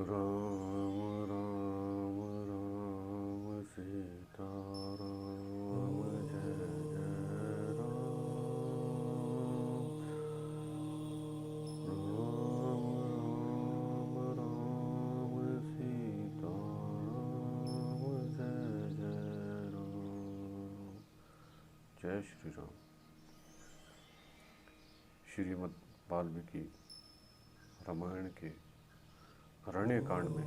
राम राम राम सीता राम जय जय राम। राम राम राम सीता राम जय जय राम। जय श्री राम। श्रीमद् वाल्मीकि रामायण के अरण्य कांड में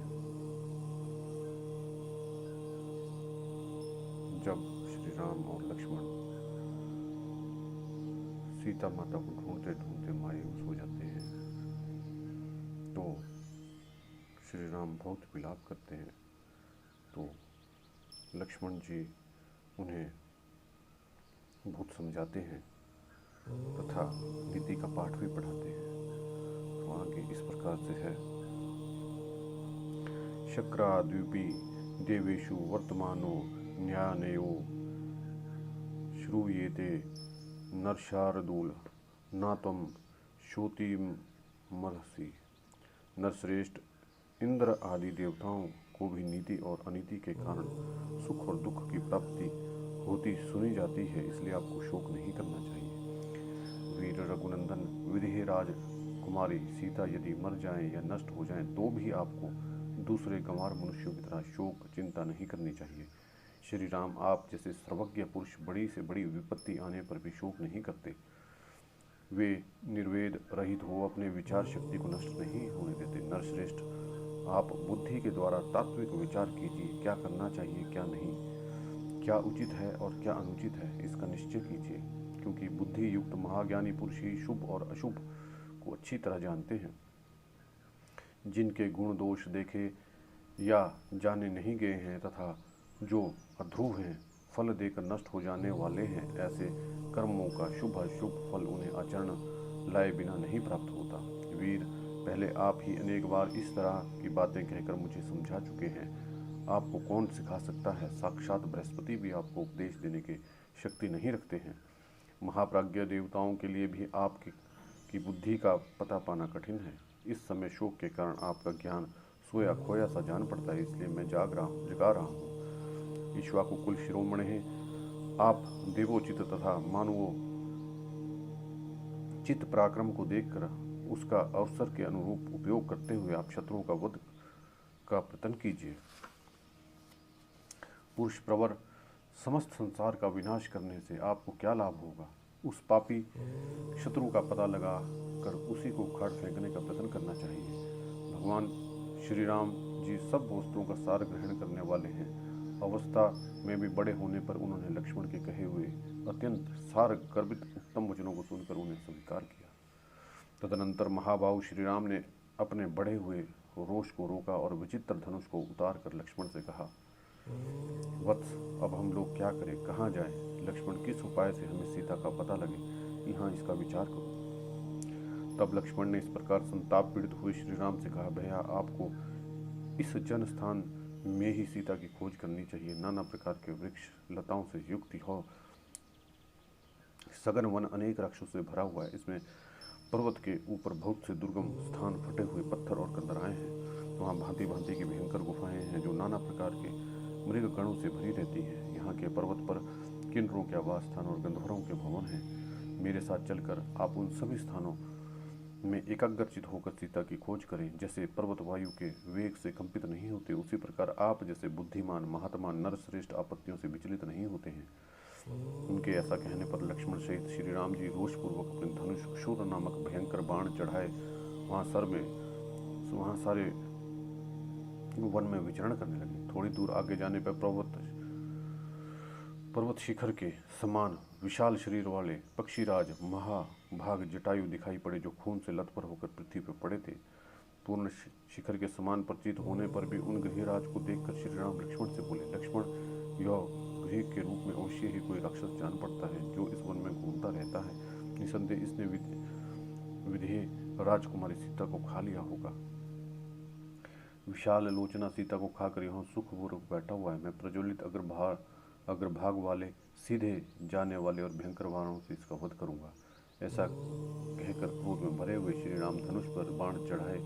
जब श्री राम और लक्ष्मण सीता माता को ढूंढते ढूंढते मायूस हो जाते हैं तो श्री राम बहुत विलाप करते हैं। तो लक्ष्मण जी उन्हें बहुत समझाते हैं तथा नीति का पाठ भी पढ़ाते हैं। तो आगे इस प्रकार से है। शक्राद्वीपी देवेषु वर्तमानो न्यायनयो श्रूयेते नरशार्दूल नात्वं श्रोतुमर्हसि। नरश्रेष्ठ इंद्र आदि देवताओं को भी नीति और अनीति के कारण सुख और दुख की प्राप्ति होती सुनी जाती है, इसलिए आपको शोक नहीं करना चाहिए। वीर रघुनंदन विदेह राज कुमारी सीता यदि मर जाएं या नष्ट हो जाएं तो भी आपको दूसरे गंवार मनुष्यों की तरह शोक चिंता नहीं करनी चाहिए। श्री राम आप जैसे सर्वज्ञ पुरुष बड़ी से बड़ी विपत्ति आने पर भी शोक नहीं करते। वे निर्वेद रहित हो अपने विचार शक्ति को नष्ट नहीं होने देते। नरश्रेष्ठ आप बुद्धि के द्वारा तात्विक विचार कीजिए, क्या करना चाहिए क्या नहीं, क्या उचित है और क्या अनुचित है, इसका निश्चय कीजिए, क्योंकि बुद्धि युक्त महाज्ञानी पुरुष ही शुभ और अशुभ को अच्छी तरह जानते हैं। जिनके गुण दोष देखे या जाने नहीं गए हैं तथा जो अध्रुव हैं, फल देकर नष्ट हो जाने वाले हैं, ऐसे कर्मों का शुभ अशुभ फल उन्हें आचरण लाए बिना नहीं प्राप्त होता। वीर पहले आप ही अनेक बार इस तरह की बातें कहकर मुझे समझा चुके हैं। आपको कौन सिखा सकता है? साक्षात बृहस्पति भी आपको उपदेश देने की शक्ति नहीं रखते हैं। महाप्राज्ञ देवताओं के लिए भी आपकी बुद्धि का पता पाना कठिन है। इस समय शोक के कारण आपका ज्ञान सोया खोया सा जान पड़ता है, इसलिए मैं जगा रहा हूँ। ईश्वाकु कुल शिरोमणि हैं, आप देवोचित तथा मानवो चित्त पराक्रम को देखकर उसका अवसर के अनुरूप उपयोग करते हुए आप शत्रुओं का वध का प्रयत्न कीजिए। पुरुष प्रवर समस्त संसार का विनाश करने से आपको क्या लाभ होगा? उस पापी शत्रु का पता लगा कर उसी को उखाड़ फेंकने का प्रयत्न करना चाहिए। भगवान श्री राम जी सब वस्तुओं का सार ग्रहण करने वाले हैं। अवस्था में भी बड़े होने पर उन्होंने लक्ष्मण के कहे हुए अत्यंत सार गर्भित उत्तम वचनों को सुनकर उन्हें स्वीकार किया। तदनंतर महाबाहु श्री राम ने अपने बढ़े हुए रोष को रोका और विचित्र धनुष को उतार कर लक्ष्मण से कहा, वत्स, अब हम लोग क्या करें, कहाँ जाएं? लक्ष्मण, किस उपाय से हमें सीता का पता लगे, यहाँ इसका विचार करो। तब लक्ष्मण ने इस प्रकार संताप पीड़ित हुए श्री राम से कहा, भैया आपको इस जन स्थान में ही सीता की खोज करनी चाहिए। नाना प्रकार के वृक्ष लताओं से युक्त हो सघन वन अनेक राक्षसों से भरा हुआ है। इसमें पर्वत के ऊपर बहुत से दुर्गम स्थान, फटे हुए पत्थर और कंदराएं हैं। वहाँ भांति भांति की भयंकर गुफाएं हैं जो नाना प्रकार के मृग गणों से भरी रहती हैं। यहाँ के पर्वत पर किन्नरों के आवास स्थान और गंधर्वों के भवन हैं। मेरे साथ चलकर आप उन सभी स्थानों में एकाग्रचित होकर सीता की खोज करें। जैसे पर्वत वायु के वेग से कंपित नहीं होते, उसी प्रकार आप जैसे बुद्धिमान महात्मा नरश्रेष्ठ आपत्तियों से विचलित नहीं होते हैं। उनके ऐसा कहने पर लक्ष्मण सहित श्री राम जी रोषपूर्वक अपने धनुष शूर नामक भयंकर बाण चढ़ाए वहाँ सारे वन में विचरण करने लगे। थोड़ी दूर आगे जाने पर पर्वत शिखर के समान विशाल शरीर वाले पक्षीराज महाभाग जटायु दिखाई पड़े, जो खून से लथपथ होकर पृथ्वी पर पड़े थे। पूर्ण शिखर के समान प्रतीत होने पर भी उन गृहराज को देखकर श्री राम लक्ष्मण से बोले, लक्ष्मण, यह गृह के रूप में अवश्य ही कोई राक्षस जान पड़ता है जो इस वन में घूमता रहता है। निसंदेह इसने विदेह राजकुमारी सीता को खा लिया होगा। विशाल लोचना सीता को खाकर यहाँ सुखपूर्वक बैठा हुआ है। मैं प्रज्वलित अग्रभाग वाले सीधे जाने वाले और भयंकर वारों से इसका वध करूंगा। ऐसा कहकर क्रोध में भरे हुए श्री राम धनुष पर बाण चढ़ाए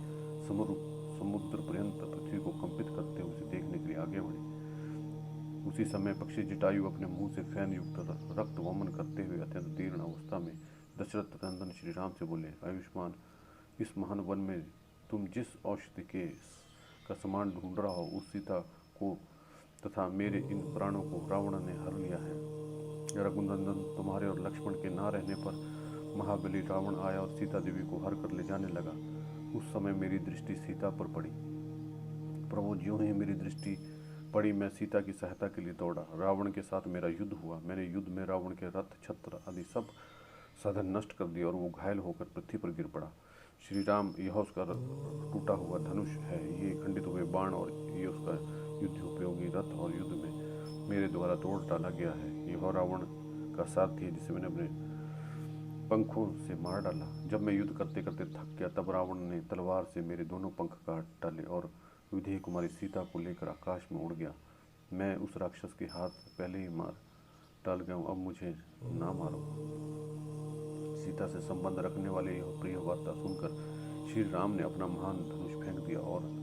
समुद्र पर्यंत पृथ्वी को कंपित करते हुए उसे देखने के लिए आगे बढ़े। उसी समय पक्षी जटायु अपने मुंह से फैन युक्त रक्त वमन करते हुए अत्यंत दीर्ण अवस्था में दशरथ नंदन श्री राम से बोले, आयुष्मान, इस महान वन में तुम जिस औषधि के का सामान ढूंढ रहा हो उस सीता को तथा मेरे इन प्राणों को रावण ने हर लिया है। रघुनंदन, तुम्हारे और लक्ष्मण के ना रहने पर महाबली रावण आया और सीता देवी को हर कर ले जाने लगा। उस समय मेरी दृष्टि सीता पर पड़ी। प्रभु, ज्यों ही मेरी दृष्टि पड़ी मैं सीता की सहायता के लिए दौड़ा। रावण के साथ मेरा युद्ध हुआ। मैंने युद्ध में रावण के रथ, छत्र आदि सब साधन नष्ट कर दिया और वो घायल होकर पृथ्वी पर गिर पड़ा। श्री राम, यह उसका टूटा हुआ धनुष है, ये खंडित हुए बाण और ये उसका युद्ध उपयोगी रथ और युद्ध में मेरे द्वारा तोड़ डाला गया है। यह रावण का सारथी है जिसे मैंने अपने पंखों से मार डाला। जब मैं युद्ध करते करते थक गया तब रावण ने तलवार से मेरे दोनों पंख काट डाले और विदेह कुमारी सीता को लेकर आकाश में उड़ गया। मैं उस राक्षस के हाथ पहले ही मार डाल गया हूँ, अब मुझे ना मारो। सीता से संबंध रखने वाले यह प्रिय वार्ता सुनकर श्री राम ने अपना महान धनुष फेंक दिया और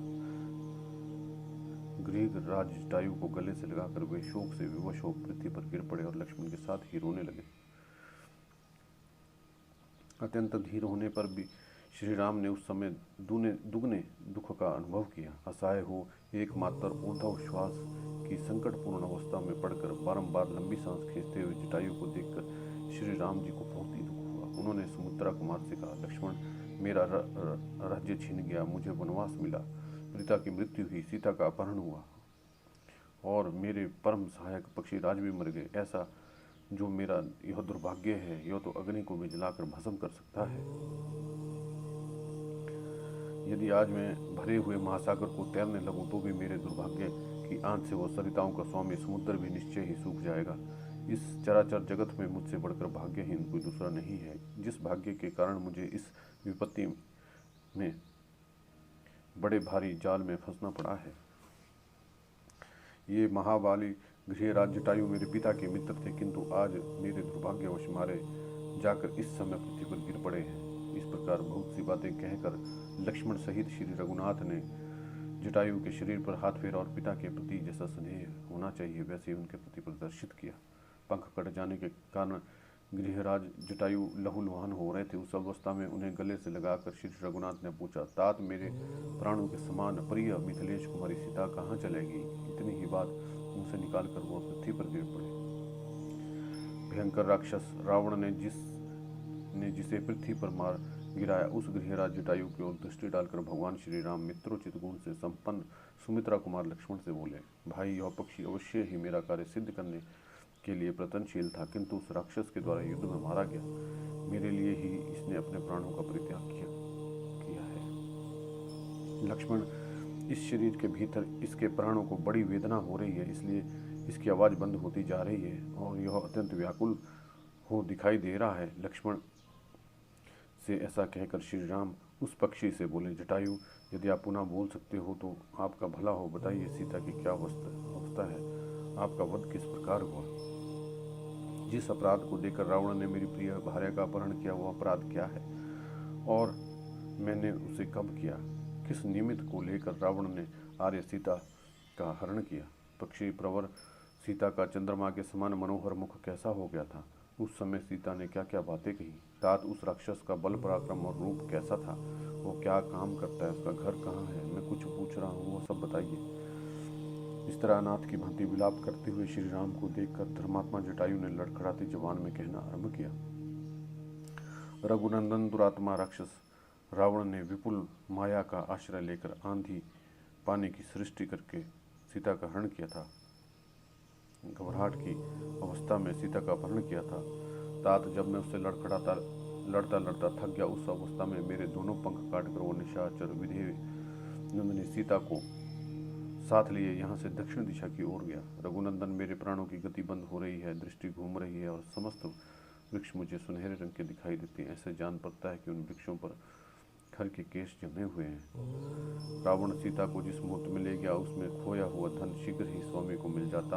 गृह राज जटायु को गले से लगाकर वे शोक से विवश हो पृथ्वी पर गिर पड़े और लक्ष्मण के साथ ही रोने लगे। अत्यंत धीर होने पर भी श्री राम ने उस समय दुगने दुख का अनुभव किया। असहाय हो एकमात्र ऊर्ध्व श्वास की संकटपूर्ण अवस्था में पड़कर बारंबार लंबी सांस खींचते हुए जटायु को देखकर श्री राम जी को बहुत ही दुख हुआ। उन्होंने सुमित्रा कुमार से कहा, लक्ष्मण, मेरा राज्य छीन गया, मुझे वनवास मिला, पिता की मृत्यु हुई, सीता का अपहरण हुआ और मेरे परम सहायक पक्षीराज भी मर गए। ऐसा जो मेरा यह दुर्भाग्य है, यह तो अग्नि को भी जलाकर भस्म कर सकता है। यदि आज मैं भरे हुए महासागर को तैरने लगूं तो भी मेरे दुर्भाग्य की आंच से वो सरिताओं का स्वामी समुद्र भी निश्चय ही सूख जाएगा। इस चराचर जगत में मुझसे बढ़कर भाग्यहीन कोई दूसरा नहीं है, जिस भाग्य के कारण मुझे इस विपत्ति में बड़े भारी जाल में फंसना पड़ा है। ये महाबाली गृहराज जटायु मेरे पिता के मित्र थे, किंतु आज मेरे दुर्भाग्यवश मारे जाकर इस समय पृथ्वी पर गिर पड़े हैं। इस प्रकार बहुत सी बातें कहकर लक्ष्मण सहित श्री रघुनाथ ने जटायु के शरीर पर हाथ फेरा और पिता के प्रति जैसा स्नेह होना चाहिए वैसे ही उनके प्रति प्रदर्शित किया। पंख कट जाने के कारण गृहराज जटायु लहूलुहान हो रहे थे। उस अवस्था में उन्हें गले से लगाकर श्री रघुनाथ ने पूछा, तात, मेरे प्राणों के समान प्रिय मिथिलेश कुमारी सीता कहाँ चलेगी? इतनी ही बात मुंह से निकाल कर वो पृथ्वी पर गिर पड़े। भयंकर राक्षस रावण ने जिसे पृथ्वी पर मार गिराया, उस गृहराज जटायु की ओर दृष्टि डालकर भगवान श्री राम मित्रोचित गुण से संपन्न सुमित्रा कुमार लक्ष्मण से बोले, भाई, यह पक्षी अवश्य ही मेरा कार्य सिद्ध करने के लिए प्रयत्नशील था, किंतु उस राक्षस के द्वारा युद्ध में मारा गया। मेरे लिए ही इसने अपने प्राणों का परित्याग किया है। लक्ष्मण, इस शरीर के भीतर इसके प्राणों को बड़ी वेदना हो रही है, इसलिए इसकी आवाज़ बंद होती जा रही है और यह अत्यंत व्याकुल हो दिखाई दे रहा है। लक्ष्मण से ऐसा कहकर श्री राम उस पक्षी से बोले, जटायु, यदि आप पुनः बोल सकते हो तो आपका भला हो, बताइए सीता की क्या अवस्था है, आपका वध किस प्रकार हुआ? जिस अपराध को देकर रावण ने मेरी प्रिय भार्या का अपहरण किया, वो अपराध क्या है और मैंने उसे कब किया? किस निमित्त को लेकर रावण ने आर्य सीता का हरण किया? पक्षी प्रवर सीता का चंद्रमा के समान मनोहर मुख कैसा हो गया था? उस समय सीता ने क्या क्या बातें कही? तात, उस राक्षस का बल पराक्रम और रूप कैसा था? वो क्या काम करता है? उसका घर कहाँ है? मैं कुछ पूछ रहा हूँ, वो सब बताइए। इस तरह अनाथ की भांति विलाप करते हुए श्री राम को देखकर धर्मात्मा जटायु ने लड़खड़ाती जबान में कहना आरंभ किया, रघुनंदन, दुरात्मा राक्षस रावण ने विपुल माया का आश्रय लेकर आंधी पानी की सृष्टि करके सीता का हरण किया था। घबराहट की अवस्था में सीता का अपहरण किया था। तात, जब मैं उससे लड़ता लड़ता थक गया, उस अवस्था में मेरे दोनों पंख काटकर वो निशाचर विधेय नंदिनी सीता को साथ लिए यहाँ से दक्षिण दिशा की ओर गया। रघुनंदन, मेरे प्राणों की गति बंद हो रही है, दृष्टि घूम रही है और समस्त वृक्ष मुझे सुनहरे रंग के दिखाई देते हैं। ऐसे जान पड़ता है कि उन वृक्षों पर खर के केश जमे हुए हैं। रावण सीता को जिस मुहूर्त में ले गया उसमें खोया हुआ धन शीघ्र ही स्वामी को मिल जाता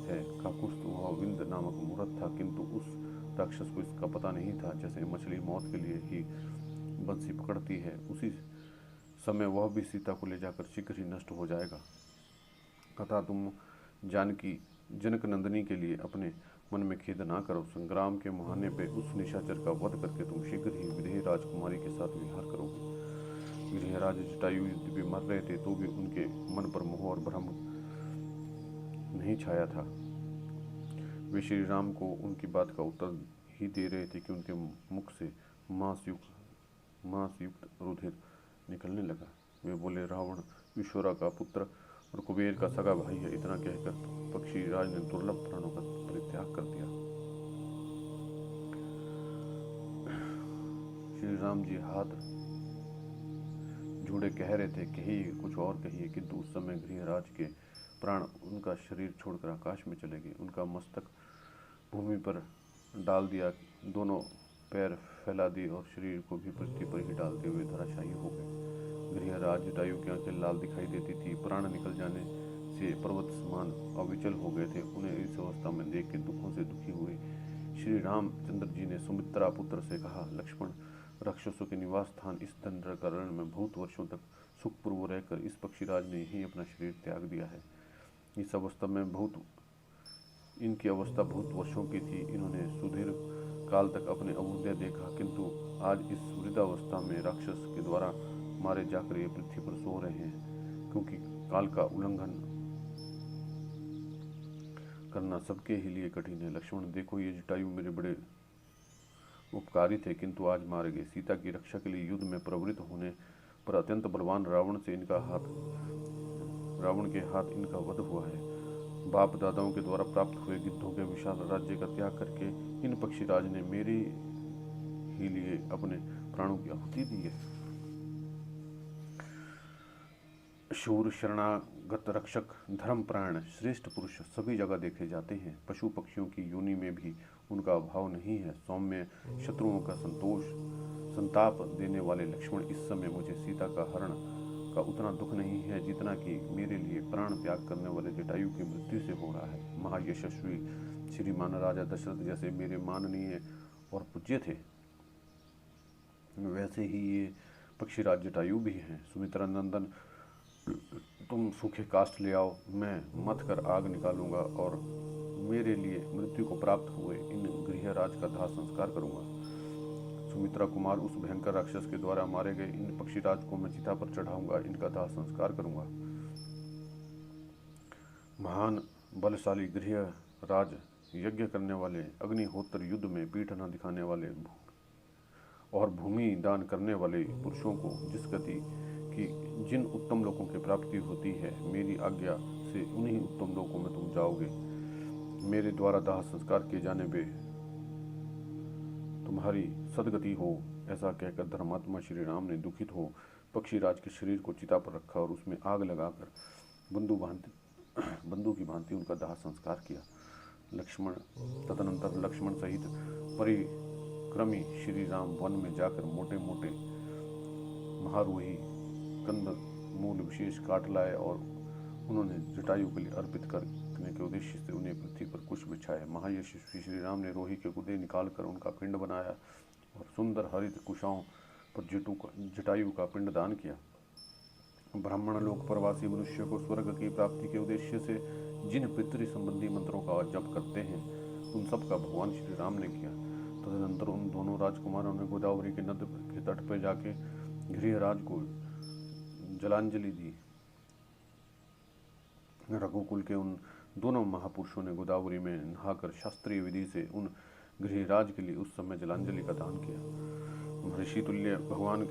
है। काकुस्थ वह विंद नामक मुहूर्त था, किंतु उस राक्षस को इसका पता नहीं था। जैसे मछली मौत के लिए ही बंसी पकड़ती है, उसी समय वह भी सीता को ले जाकर शीघ्र ही नष्ट हो जाएगा। अतः तुम जानकी जनक नंदिनी के लिए अपने मन में खेद ना करो। संग्राम के मुहाने पे उस निशाचर का वध करके तुम शीघ्र ही विदेह राजकुमारी के साथ विहार करोगे। गृहराज जटायु यद्यपि मर रहे थे तो भी उनके मन पर मोह और भ्रम नहीं छाया था। वे श्री राम को उनकी बात का उत्तर ही दे रहे थे कि उनके मुख से मांसयुक्त रुधिर निकलने लगा। वे बोले, रावण ईश्वरा का पुत्र और कुबेर का सगा भाई है। इतना कहकर पक्षी राज ने दुर्लभ प्राणों का परित्याग कर दिया। श्री राम जी हाथ जोड़े कह रहे थे, कहिए कुछ और कहिए, किंतु उस समय गृहराज के प्राण उनका शरीर छोड़कर आकाश में चले गए। उनका मस्तक भूमि पर डाल दिया, दोनों पैर फैला दिए और शरीर को भी पृथ्वी पर ही डालते हुए धराशायी हो गए। गृहराज जटायु की आंखें लाल दिखाई देती थी, प्राण निकल जाने से पर्वत समान अविचल हो गए थे। उन्हें इस अवस्था में देख के दुखों से दुखी हुए श्री रामचंद्र जी ने सुमित्रा पुत्र से कहा, लक्ष्मण, राक्षसों के निवास स्थान इस दंडकारण्य में बहुत वर्षों तक सुखपूर्व रहकर इस पक्षीराज ने ही अपना शरीर त्याग दिया है। इस अवस्था में इनकी अवस्था बहुत वर्षों की थी। इन्होंने सुदीर्घ काल तक अपने अभुदय देखा, किंतु आज इस वृद्धावस्था में राक्षस के द्वारा मारे जाकर ये पृथ्वी पर सो रहे हैं, क्योंकि काल का उल्लंघन करना सबके ही लिए कठिन है। लक्ष्मण, देखो, ये जटायु मेरे बड़े उपकारी थे, किंतु आज मारे गए। सीता की रक्षा के लिए युद्ध में प्रवृत्त होने पर अत्यंत बलवान रावण के हाथ इनका वध हुआ है। बाप दादाओं के द्वारा प्राप्त हुए गिद्धों के विशाल राज्य का त्याग करके इन पक्षीराज ने मेरे ही लिए अपने प्राणों की आहुति दी है। शूर, शरणागत, रक्षक, धर्मपरायण, श्रेष्ठ पुरुष सभी जगह देखे जाते हैं। पशु पक्षियों की योनि में भी उनका अभाव नहीं है। सौम्य, शत्रुओं का संताप देने वाले लक्ष्मण, इस समय मुझे सीता का हरण का उतना दुख नहीं है जितना कि मेरे लिए प्राण त्याग करने वाले जटायु की मृत्यु से हो रहा है। महायशस्वी श्रीमान राजा दशरथ जैसे मेरे माननीय और पूज्य थे, वैसे ही ये पक्षीराज जटायु भी हैं। सुमित्रा नंदन, तुम सूखे काष्ठ ले आओ, मैं मथ कर आग निकालूंगा और मेरे लिए मृत्यु को प्राप्त हुए इन गृहराज का दाह संस्कार करूंगा। सुमित्रा कुमार, उस भयंकर राक्षस के द्वारा मारे गए इन पक्षीराज को मैं चिता पर चढ़ाऊंगा, इनका दाह संस्कार करूंगा। महान बलशाली गृहराज, यज्ञ करने वाले, अग्निहोत्र, युद्ध में पीठ न दिखाने वाले और भूमि दान करने वाले पुरुषों को जिस गति की जिन उत्तम लोकों की प्राप्ति होती है, मेरी आज्ञा से उन्हीं उत्तम लोकों में तुम जाओगे। मेरे द्वारा दाह संस्कार किए जाने पे तुम्हारी सदगति हो। ऐसा कहकर धर्मात्मा श्री राम ने दुखित हो पक्षीराज के शरीर को चिता पर रखा और उसमें आग लगाकर बंधु की भांति उनका दाह संस्कार किया। तदनंतर लक्ष्मण सहित परिक्रमी श्री राम वन में जाकर मोटे मोटे महारोही कंद मूल विशेष काट लाए और उन्होंने जटायु के लिए अर्पित करने के उद्देश्य से उन्हें पृथ्वी पर कुश बिछाए। महायशस्वी श्री राम ने रोही के गुदे निकालकर उनका पिंड बनाया और सुंदर हरित कुशाओं पर जटायु का पिंड दान किया। ब्राह्मण लोक प्रवासी मनुष्य को स्वर्ग की प्राप्ति के उद्देश्य से जिन पितृ संबंधी मंत्रों का जप करते हैं, उन सब का भगवान श्री राम ने किया। तदनंतर उन दोनों राजकुमारों ने गोदावरी के नद के तट पर जाके गृहराज को जलांजलि दी। रघुकुल के उन दोनों महापुरुषों ने गोदावरी में नहाकर शास्त्रीय विधि से उन गृहराज के लिए उस समय जलांजलि का दान किया। महर्षि तुल्य भगवान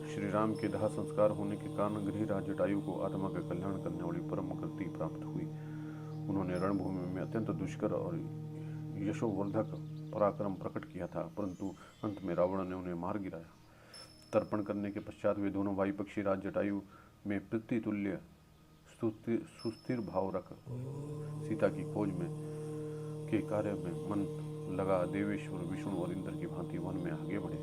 श्री राम के दाह संस्कार होने के कारण गृहराज जटायु को आत्मा का कल्याण करने वाली परम गति प्राप्त हुई। उन्होंने रणभूमि में अत्यंत दुष्कर और यशोवर्धक पराक्रम प्रकट किया था, परंतु अंत में रावण ने उन्हें मार गिराया। तर्पण करने के पश्चात वे दोनों भाई पक्षीराज जटायु में पृथ्वी तुल्य सुस्थिर भाव रख सीता की खोज में के कार्य में मन लगा देवेश्वर विष्णु और इंद्र की भांति वन में आगे बढ़े।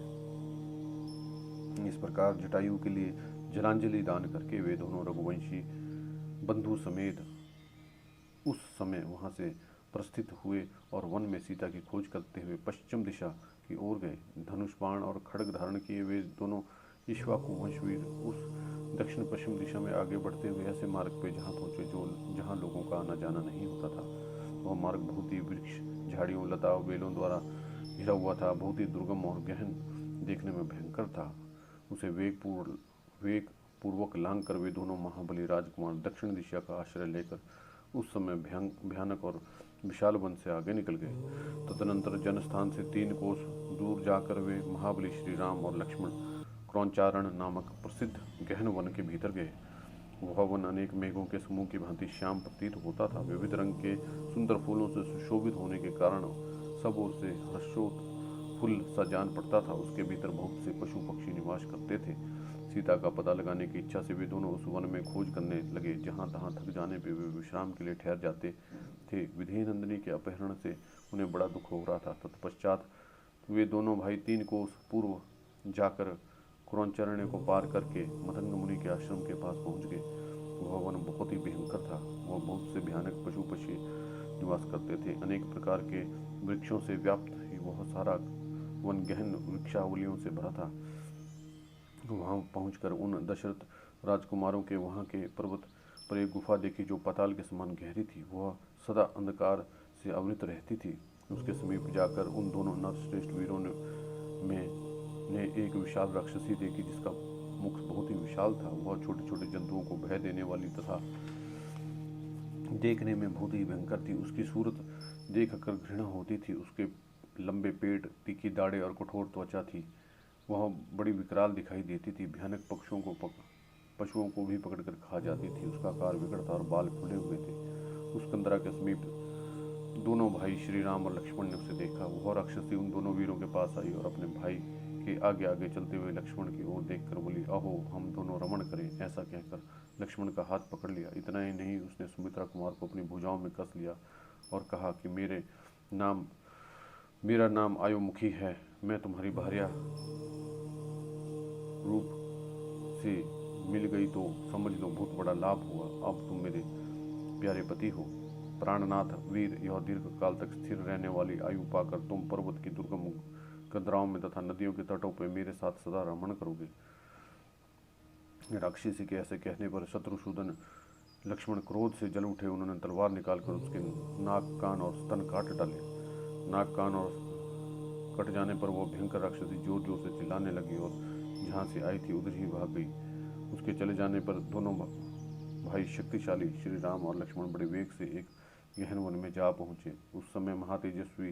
इस प्रकार जटायु के लिए जलांजलि दान करके वे दोनों रघुवंशी बंधु समेत उस समय वहां से प्रस्थित हुए और वन में सीता की खोज करते हुए पश्चिम दिशा की ओर गए। धनुष बाण और खड्ग धारण किए वे दोनों इक्ष्वाकु वंशवीर उस दक्षिण पश्चिम दिशा में आगे बढ़ते हुए ऐसे मार्ग पे जहाँ पहुँचे जहाँ लोगों का आना जाना नहीं होता था। वह मार्ग बहुत ही वृक्ष, झाड़ियों, लता और बेलों द्वारा घिरा हुआ था, बहुत ही दुर्गम और गहन, देखने में भयंकर था। उसे वेग पूर्वक लांग कर वे दोनों महाबली राजकुमार दक्षिण दिशा का आश्रय लेकर उस समय भयानक और विशाल वन से आगे निकल गए। तदनंतर जनस्थान से 3 कोस दूर जाकर वे महाबली श्री राम और लक्ष्मण क्रौचारण नामक प्रसिद्ध गहन वन के भीतर गए। वह वन अनेक मेघों के समूह की भांति श्याम प्रतीत होता था। विविध रंग के सुंदर फूलों से सुशोभित होने के कारण सब ओर से हर्षोत्फुल्ल सा जान पड़ता था। उसके भीतर बहुत से पशु पक्षी निवास करते थे। सीता का पता लगाने की इच्छा से वे दोनों उस वन में खोज करने लगे। जहाँ तहाँ थक जाने पर वे विश्राम के लिए ठहर जाते थे। विधेय नंदिनी के अपहरण से उन्हें बड़ा दुख हो रहा था। तत्पश्चात वे दोनों भाई 3 कोस पूर्व जाकर क्रौचारण्य को पार करके मतंग मुनि के आश्रम के पास पहुंच गए। वह वन बहुत ही भयंकर था। वह बहुत से भयानक पशु पक्षी निवास करते थे। अनेक प्रकार के वृक्षों से व्याप्त ही वह सारा वन गहन वृक्षावलियों से भरा था। वहां पहुंचकर उन दशरथ राजकुमारों के वहां के पर्वत पर एक गुफा देखी जो पाताल के समान गहरी थी। वह सदा अंधकार से आवृत रहती थी। उसके समीप जाकर उन दोनों नरश्रेष्ठ वीरों ने एक विशाल राक्षसी देखी जिसका मुख बहुत ही विशाल था। वह छोटे छोटे जंतुओं को भय देने वाली तथा देखने में बहुत ही भयंकर थी। उसकी सूरत देख कर घृणा होती थी। उसके लंबे पेट, तीखी दाढ़ें और कठोर त्वचा थी। वह बड़ी विकराल दिखाई देती थी। भयानक पशुओं को भी पकड़कर खा जाती थी। उसका आकार विकट था और बाल खुले हुए थे। उस कंदरा के समीप दोनों भाई श्री राम और लक्ष्मण ने उसे देखा। वह राक्षसी उन दोनों वीरों के पास आई और अपने भाई के आगे आगे चलते हुए लक्ष्मण की ओर देखकर बोली, अहो, हम दोनों रमण करें। ऐसा कहकर लक्ष्मण का हाथ पकड़ लिया। इतना ही नहीं, उसने सुमित्रा कुमार को अपनी भुजाओं में कस लिया और कहा कि मेरा नाम आयुमुखी है। मैं तुम्हारी भार्या रूप से मिल गई तो समझ लो बहुत बड़ा लाभ हुआ। अब तुम मेरे प्यारे पति हो। प्राणनाथ वीर, यह दीर्घ काल तक स्थिर रहने वाली आयु पाकर तुम पर्वत की दुर्गम कंदराओं में तथा नदियों के तटों पर मेरे साथ सदा रमण करोगे। राक्षसी के ऐसे कहने पर शत्रुसूदन लक्ष्मण क्रोध से जल उठे। उन्होंने तलवार निकालकर उसके नाक, कान और स्तन काट डाले। नाक, कान और कट जाने पर वह भयंकर राक्षसी जोर जोर से चिल्लाने लगी और जहाँ से आई थी उधर ही भाग गई। उसके चले जाने पर दोनों भाई शक्तिशाली श्री राम और लक्ष्मण बड़े वेग से एक गहन वन में जा पहुँचे। उस समय महातेजस्वी,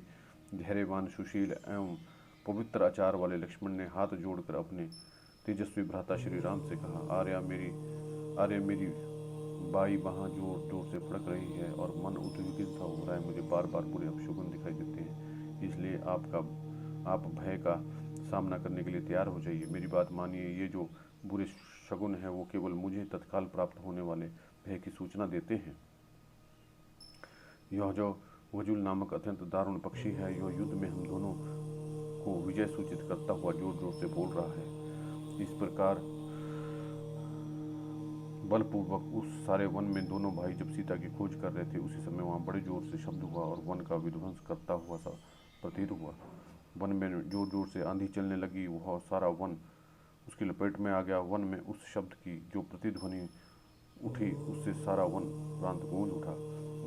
धैर्यवान, सुशील एवं पवित्र आचार वाले लक्ष्मण ने हाथ जोड़कर अपने तेजस्वी भ्राता श्री राम से कहा, आर्य मेरी बाई बाह जोर जोर से फड़क रही है और मन उद्विग्न सा हो रहा है। मुझे बार बार बुरे अपशकुन दिखाई देते हैं, इसलिए आप भय का सामना करने के लिए तैयार हो जाइए। मेरी बात मानिए। ये जो बुरे शगुन है वो केवल मुझे तत्काल प्राप्त होने वाले भय की सूचना देते हैं। यह जो वजुल नामक अत्यंत दारुण पक्षी है, यह युद्ध में हम दोनों को विजय सूचित करता हुआ जोर जोर से बोल रहा है। इस प्रकार बलपूर्वक उस सारे वन में दोनों भाई जब सीता की खोज कर रहे थे, उसी समय वहाँ बड़े जोर से शब्द हुआ और वन का विध्वंस करता हुआ सा प्रतीत हुआ। वन में जोर जोर से आंधी चलने लगी। वह सारा वन उसकी लपेट में आ गया। वन में उस शब्द की जो प्रतिध्वनि उठी, उससे सारा वन प्रांत गूंज उठा।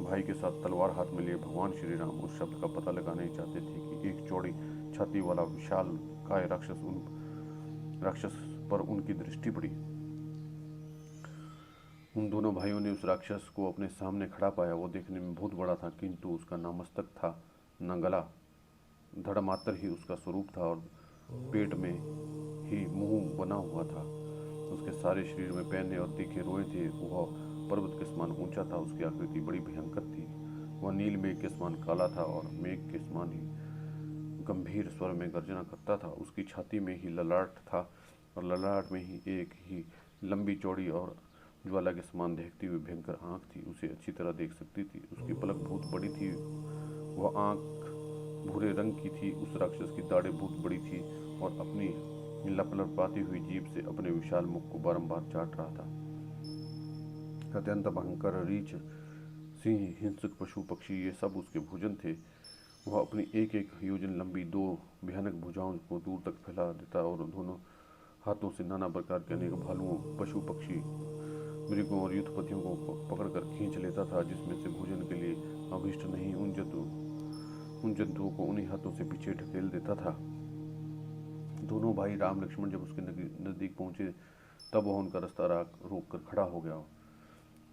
भाई के साथ तलवार हाथ में लिए भगवान श्री राम उस शब्द का पता लगाना ही चाहते थे कि एक चौड़ी छाती वाला विशाल काय राक्षस पर उनकी दृष्टि पड़ी। उन दोनों भाइयों ने उस राक्षस को अपने सामने खड़ा पाया। वो देखने में बहुत बड़ा था, किंतु उसका न मस्तक था न गला, धड़ मात्र ही उसका स्वरूप था और पेट में ही मुंह बना हुआ था। उसके सारे शरीर में पैने और तीखे रोए थे। वह पर्वत के समान ऊंचा था। उसकी आकृति बड़ी भयंकर थी। वह नील मेघ के समान काला था और मेघ के समान ही गंभीर स्वर में गर्जना करता था। उसकी छाती में ही ललाट था और ललाट में ही एक ही लंबी चौड़ी और ज्वाला के समान दहकती हुई भयंकर आँख थी। उसे अच्छी तरह देख सकती थी। उसकी पलक बहुत बड़ी थी। वह आँख भूरे रंग की थी। उस राक्षस की दाढ़ें बहुत बड़ी थी और अपनी लपलपाती हुई जीभ से अपने विशाल मुख को बारंबार चाट रहा था। अत्यंत भयंकर रीछ, सिंह, हिंसक पशु पक्षी, ये सब उसके भोजन थे। वह अपनी एक एक योजन लंबी 2 भयानक भुजाओं को दूर तक फैला देता और दोनों हाथों से नाना प्रकार के अनेक भालुओं, पशु पक्षी, मृगों और युद्धपतियों को पकड़कर खींच लेता था, जिसमें से भोजन के लिए अभिष्ट नहीं उन जंतुओं को उन्हीं हाथों से पीछे ढकेल देता था। दोनों भाई राम लक्ष्मण जब उसके नजदीक पहुंचे तब वह उनका रास्ता रोक कर खड़ा हो गया।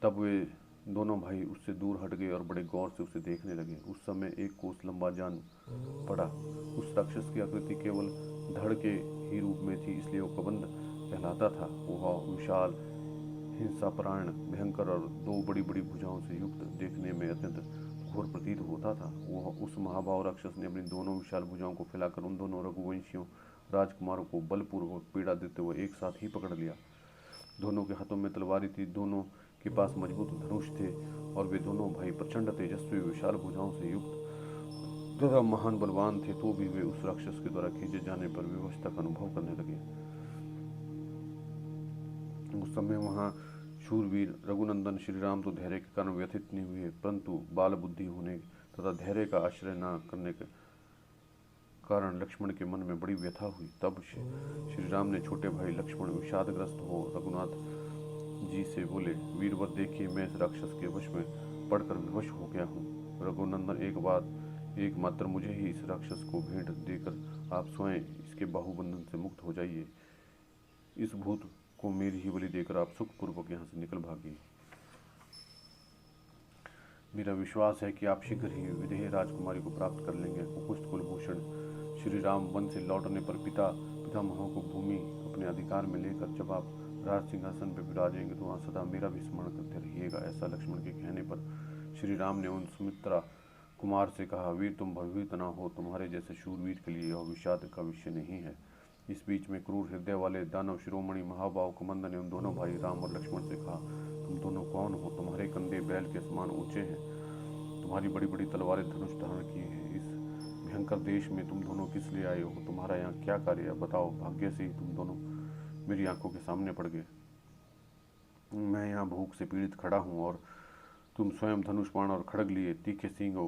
तब वे दोनों भाई उससे दूर हट गए और बड़े गौर से उसे देखने लगे। उस समय एक कोस लंबा जान पड़ा। उस राक्षस की आकृति केवल धड़ के ही रूप में थी, इसलिए वो कबंध कहलाता था। वह विशाल, हिंसापरायण, भयंकर और दो बड़ी बड़ी भुजाओं से युक्त, देखने में अत्यंत घोर प्रतीत होता था। वह उस महाभाव राक्षस ने अपनी दोनों विशाल भुजाओं को फैलाकर उन दोनों रघुवंशियों राजकुमारों को बलपूर्वक पीड़ा देते हुए एक साथ ही पकड़ लिया। दोनों के हाथों में तलवारें थी, दोनों के पास मजबूत धनुष थे और वे दोनों भाई प्रचंड तेजस्वी विशाल भुजाओं से युक्त तथा महान बलवान थे। तो भी वे उस राक्षस के द्वारा खींचे जाने पर विवशता का अनुभव करने लगे। उस समय वहां शूरवीर रघुनंदन श्री राम तो धैर्य के कारण व्यथित नहीं हुए, परंतु बाल बुद्धि होने तथा धैर्य का आश्रय न करने के कारण लक्ष्मण के मन में बड़ी व्यथा हुई। तब श्री राम ने छोटे भाई लक्ष्मण विषादग्रस्त हो रघुनाथ जी से बोले, वीरवर देखिए, मैं इस राक्षस के वश में पड़कर विवश हो गया हूँ। रघुनंदन, एक मात्र मुझे ही इस राक्षस को भेंट देकर आप स्वयं इसके बाहुबंधन से मुक्त हो जाइए। इस भूत को मेरी ही बलि देकर आप सुखपूर्वक यहाँ से निकल भागिए। मेरा विश्वास है कि आप शीघ्र ही विदेह राजकुमारी को प्राप्त कर लेंगे। कुकुस्त कुलभूषण श्री राम वन से लौटने पर पितामहों को भूमि अपने अधिकार में लेकर जब आप राज सिंहासन पर विराजेंगे तो वहाँ सदा मेरा भी स्मरण करते रहिएगा। ऐसा लक्ष्मण के कहने पर श्री राम ने उन सुमित्रा कुमार से कहा, वीर तुम भयभीत न हो, तुम्हारे जैसे शूरवीर के लिए यह विषाद का विषय नहीं है। इस बीच में क्रूर हृदय वाले दानव शिरोमणि महाभाव कुमंद ने उन दोनों भाई राम और लक्ष्मण से कहा, तुम दोनों कौन हो? तुम्हारे कंधे बैल के समान ऊंचे हैं, तुम्हारी बड़ी बड़ी तलवारें धनुष धारण की है। इस भयंकर देश में तुम दोनों किस लिए आए हो? तुम्हारा यहाँ क्या कार्य है? बताओ। भाग्य से ही तुम दोनों मेरी आंखों के सामने पड़ गए। मैं यहाँ भूख से पीड़ित खड़ा हूँ और तुम स्वयं धनुष बाण और खड़ग लिए तीखे सींगों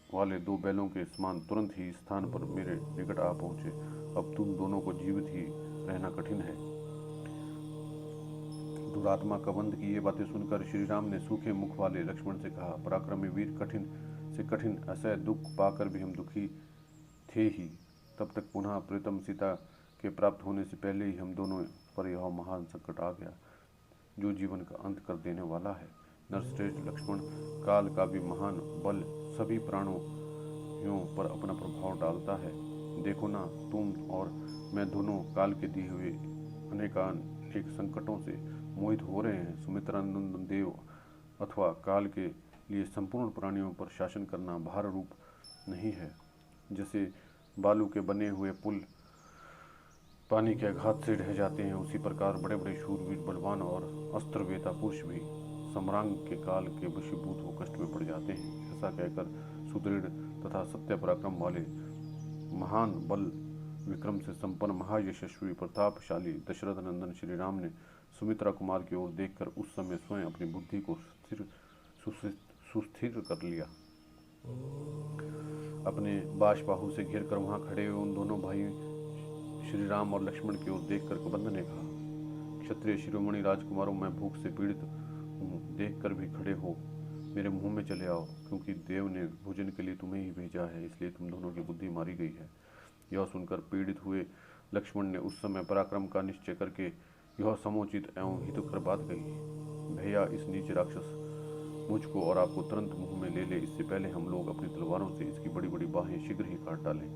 वाले दो बैलों के समान तुरंत ही स्थान पर मेरे निकट आ पहुंचे। अब तुम दोनों को जीवित ही रहना कठिन है। दुरात्मा कबंध की ये बातें सुनकर श्री राम ने सूखे मुख वाले लक्ष्मण से कहा, पराक्रमी वीर, कठिन से कठिन असह्य दुख पाकर भी हम दुखी थे ही। तब तक पुनः प्रीतम सीता के प्राप्त होने से पहले ही हम दोनों पर यह महान संकट आ गया जो जीवन का अंत कर देने वाला है। नरश्रेष्ठ लक्ष्मण, काल का भी महान बल सभी प्राणों पर अपना प्रभाव डालता है। देखो ना, तुम और मैं दोनों काल के दिए हुए अनेक संकटों से मोहित हो रहे हैं। सुमित्रानंदन देव अथवा काल के लिए संपूर्ण प्राणियों पर शासन करना भार रूप नहीं है। जैसे बालू के बने हुए पुल पानी के आघात से ढह जाते हैं, उसी प्रकार बड़े बड़े शूरवीर, बलवान और अस्त्रवेता पुरुष भी सम्रांग के काल के वशीभूत हो कष्ट में पड़ जाते हैं। ऐसा कहकर सुदृढ़ तथा सत्य पराक्रम वाले महान बल विक्रम से संपन्न महायशस्वी प्रतापशाली दशरथ नंदन श्री राम ने सुमित्रा कुमार की ओर देखकर उस समय स्वयं अपनी बुद्धि को सुस्थिर कर लिया। अपने बाशबाहु से घिर कर वहां खड़े हुए उन दोनों भाई श्री राम और लक्ष्मण की ओर देखकर कबंध ने कहा, क्षत्रिय शिरोमणि राजकुमारों, मैं भूख से पीड़ित हूँ, देख कर भी खड़े हो मेरे मुंह में चले आओ, क्योंकि देव ने भोजन के लिए तुम्हें ही भेजा है, इसलिए तुम दोनों की बुद्धि मारी गई है। यह सुनकर पीड़ित हुए लक्ष्मण ने उस समय पराक्रम का निश्चय करके यह समुचित एवं हितकर बात कही, भैया, इस नीच राक्षस मुझको और आपको तुरंत मुंह में ले ले, इससे पहले हम लोग अपनी तलवारों से इसकी बड़ी बड़ी बाहें शीघ्र ही काट डालें।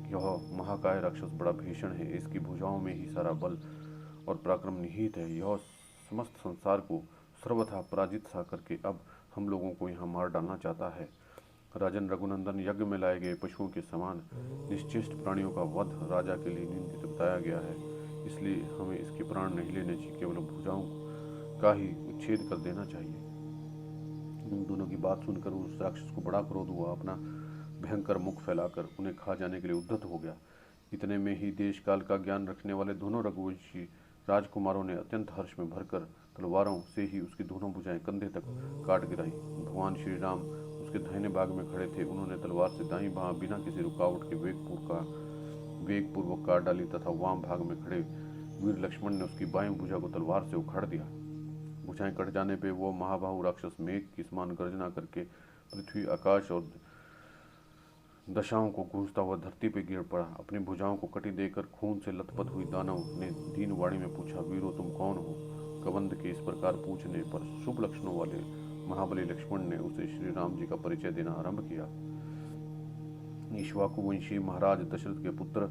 यह महाकाय राक्षस बड़ा भीषण है, इसकी भुजाओं में ही सारा बल और पराक्रम निहित है। यह समस्त संसार को सर्वथा पराजित सा करके अब हम लोगों को यहाँ मार डालना चाहता है। राजन रघुनंदन, यज्ञ में लाए गए पशुओं के समान निश्चेष्ट प्राणियों का वध राजा के लिए निंदित बताया गया है, इसलिए हमें इसके प्राण नहीं लेने चाहिए, केवल भुजाओं का ही उच्छेद कर देना चाहिए। उन दोनों की बात सुनकर उस राक्षस को बड़ा क्रोध हुआ, अपना भयंकर मुख फैलाकर उन्हें खा जाने के लिए उद्यत हो गया। इतने में ही देश काल का ज्ञान रखने वाले दोनों रघुवंशी राजकुमारों ने अत्यंत हर्ष में भरकर तलवारों से ही उसकी दोनों भुजाएं कंधे तक काट गिराई। भगवान श्री राम उसके दाहिने भाग में खड़े थे, उन्होंने तलवार से दाईं बाह बिना किसी रुकावट के वेगपूर्वक काट डाली तथा वाम भाग में खड़े वीर लक्ष्मण ने उसकी बाएं भुजा को तलवार से उखाड़ दिया। भुजाएं कट जाने पे वो महाबाहु राक्षस मेघ की समान गर्जना करके पृथ्वी, आकाश और दशाओं को गूंजता हुआ धरती पर गिर पड़ा। अपनी भुजाओं को कटी देकर खून से लथपथ हुई दानव ने दीन वाणी में पूछा, वीरो तुम कौन हो? कबंध के इस प्रकार पूछने पर शुभ लक्षणों वाले महाबली लक्ष्मण ने उसे श्री राम जी का परिचय देना आरंभ किया। इक्ष्वाकु वंशी महाराज दशरथ के पुत्र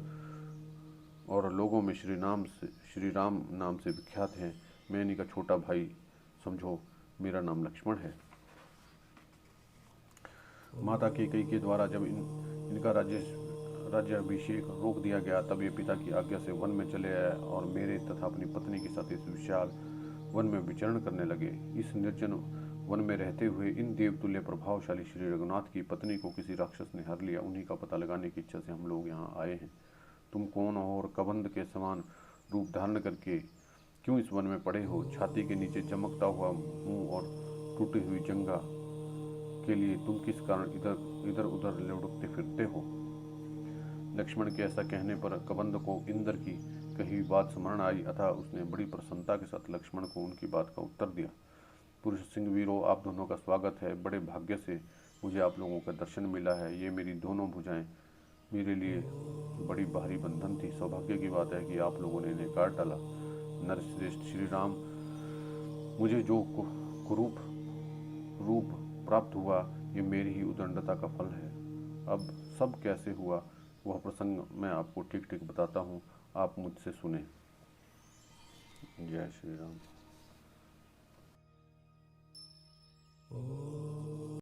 और लोगों में श्री राम नाम से विख्यात हैं। मैं इन्हीं का छोटा भाई समझो, मेरा नाम लक्ष्मण है। माता कैकेयी के द्वारा जब इनका राज्याभिषेक रोक दिया गया, तब ये पिता की आज्ञा से वन में चले आए और मेरे तथा अपनी पत्नी के साथ इस विशाल वन में विचरण करने लगे। इस निर्जन वन में रहते हुए इन देवतुल्य प्रभावशाली श्री रघुनाथ की पत्नी को किसी राक्षस ने हर लिया। उन्हीं का पता लगाने की इच्छा से हम लोग यहाँ आए हैं। तुम कौन हो और कबंध के समान रूप धारण करके क्यों इस वन में पड़े हो? छाती के नीचे चमकता हुआ मुंह और टूटी हुई जंघा के लिए तुम किस कारण इधर उधर लुढ़कते फिरते हो? लक्ष्मण के ऐसा कहने पर कबंध को इंद्र की कही बात स्मरण आई, अतः उसने बड़ी प्रसन्नता के साथ लक्ष्मण को उनकी बात का उत्तर दिया। पुरुष सिंह वीरों, आप दोनों का स्वागत है। बड़े भाग्य से मुझे आप लोगों का दर्शन मिला है। ये मेरी दोनों भुजाएं मेरे लिए बड़ी भारी बंधन थी। सौभाग्य की बात है कि आप लोगों ने इन्हें काट डाला। नरश्रेष्ठ श्री राम, मुझे जो कुरूप रूप प्राप्त हुआ, ये मेरी ही उदंडता का फल है। अब सब कैसे हुआ वह प्रसंग मैं आपको ठीक ठीक बताता हूँ, आप मुझसे सुने। जय श्री राम।